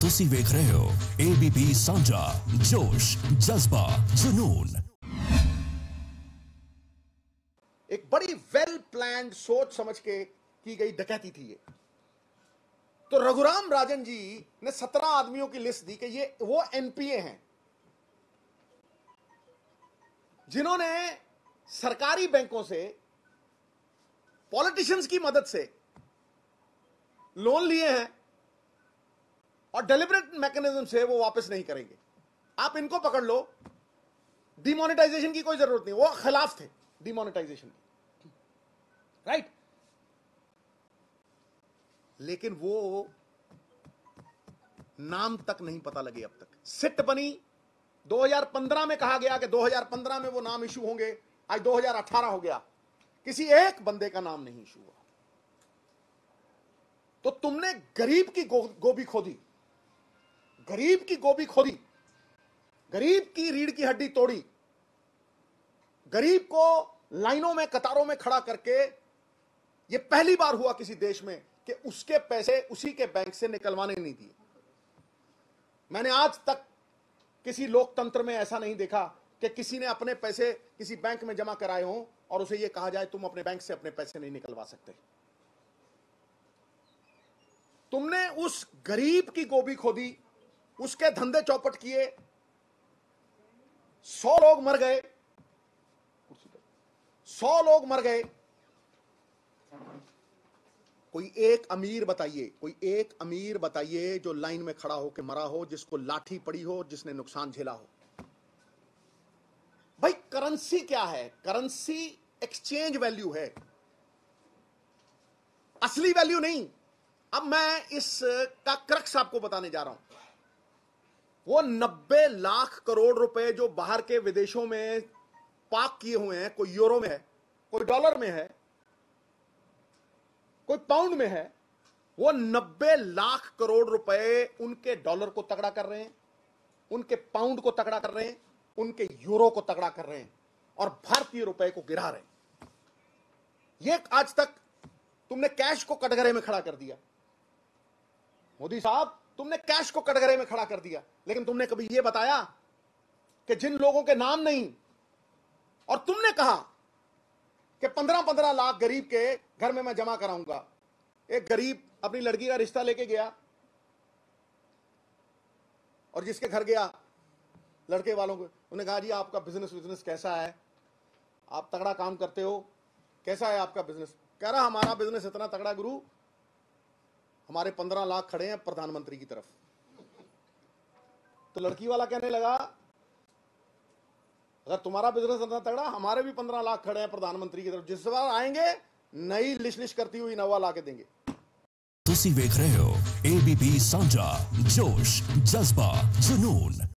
ਤੁਸੀਂ ਵੇਖ ਰਹੇ ਹੋ ABP ਸਾਂਝਾ जोश जज्बा जुनून। एक बड़ी वेल प्लान्ड सोच समझ के की गई डकैती थी ये। तो रघुराम राजन जी ने 17 आदमियों की लिस्ट दी कि ये वो NPA हैं जिन्होंने सरकारी बैंकों से पॉलिटिशियंस की मदद से लोन लिए हैं और डेलिबरेट मैकेनिज्म से वो वापस नहीं करेंगे। आप इनको पकड़ लो, डिमोनेटाइजेशन की कोई जरूरत नहीं, वो खिलाफ थे डिमोनेटाइजेशन की, राइट। लेकिन वो नाम तक नहीं पता लगे अब तक। सिट बनी 2015 में, कहा गया कि 2015 में वो नाम इशू होंगे, आज 2018 हो गया, किसी एक बंदे का नाम नहीं इशू हुआ। तो तुमने गरीब की गोभी खोदी, गरीब की गोभी खोदी, गरीब की रीढ़ की हड्डी तोड़ी, गरीब को लाइनों में कतारों में खड़ा करके, यह पहली बार हुआ किसी देश में कि उसके पैसे उसी के बैंक से निकलवाने नहीं दिए। मैंने आज तक किसी लोकतंत्र में ऐसा नहीं देखा कि किसी ने अपने पैसे किसी बैंक में जमा कराए हों और उसे यह कहा जाए तुम अपने बैंक से अपने पैसे नहीं निकलवा सकते। तुमने उस गरीब की गोभी खोदी, उसके धंधे चौपट किए, 100 लोग मर गए, 100 लोग मर गए। कोई एक अमीर बताइए, कोई एक अमीर बताइए जो लाइन में खड़ा होकर मरा हो, जिसको लाठी पड़ी हो, जिसने नुकसान झेला हो। भाई करेंसी क्या है? करेंसी एक्सचेंज वैल्यू है, असली वैल्यू नहीं। अब मैं इसका क्रक्स आपको बताने जा रहा हूं। वो 90 लाख करोड़ रुपए जो बाहर के विदेशों में पार्क किए हुए हैं, कोई यूरो में है, कोई डॉलर में है, कोई पाउंड में है, वो 90 लाख करोड़ रुपए उनके डॉलर को तगड़ा कर रहे हैं, उनके पाउंड को तगड़ा कर रहे हैं, उनके यूरो को तगड़ा कर रहे हैं और भारतीय रुपए को गिरा रहे हैं। ये आज तक तुमने कैश को कटघरे में खड़ा कर दिया। मोदी साहब, तुमने कैश को कटघरे में खड़ा कर दिया, लेकिन तुमने कभी यह बताया कि जिन लोगों के नाम नहीं, और तुमने कहा कि 15-15 लाख गरीब के घर में मैं जमा कराऊंगा। एक गरीब अपनी लड़की का रिश्ता लेके गया और जिसके घर गया, लड़के वालों को उन्हें कहा जी आपका बिजनेस कैसा है, आप तगड़ा काम करते हो, कैसा है आपका बिजनेस? कह रहा हमारा बिजनेस इतना तगड़ा गुरु, हमारे 15 लाख खड़े हैं प्रधानमंत्री की तरफ। तो लड़की वाला कहने लगा अगर तुम्हारा बिजनेस इतना तगड़ा, हमारे भी 15 लाख खड़े हैं प्रधानमंत्री की तरफ, जिस बार आएंगे नई लिश करती हुई नवा ला के देंगे। ਤੁਸੀਂ ਵੇਖ ਰਹੇ ਹੋ ABP ਸਾਂਝਾ जोश जज्बा जुनून।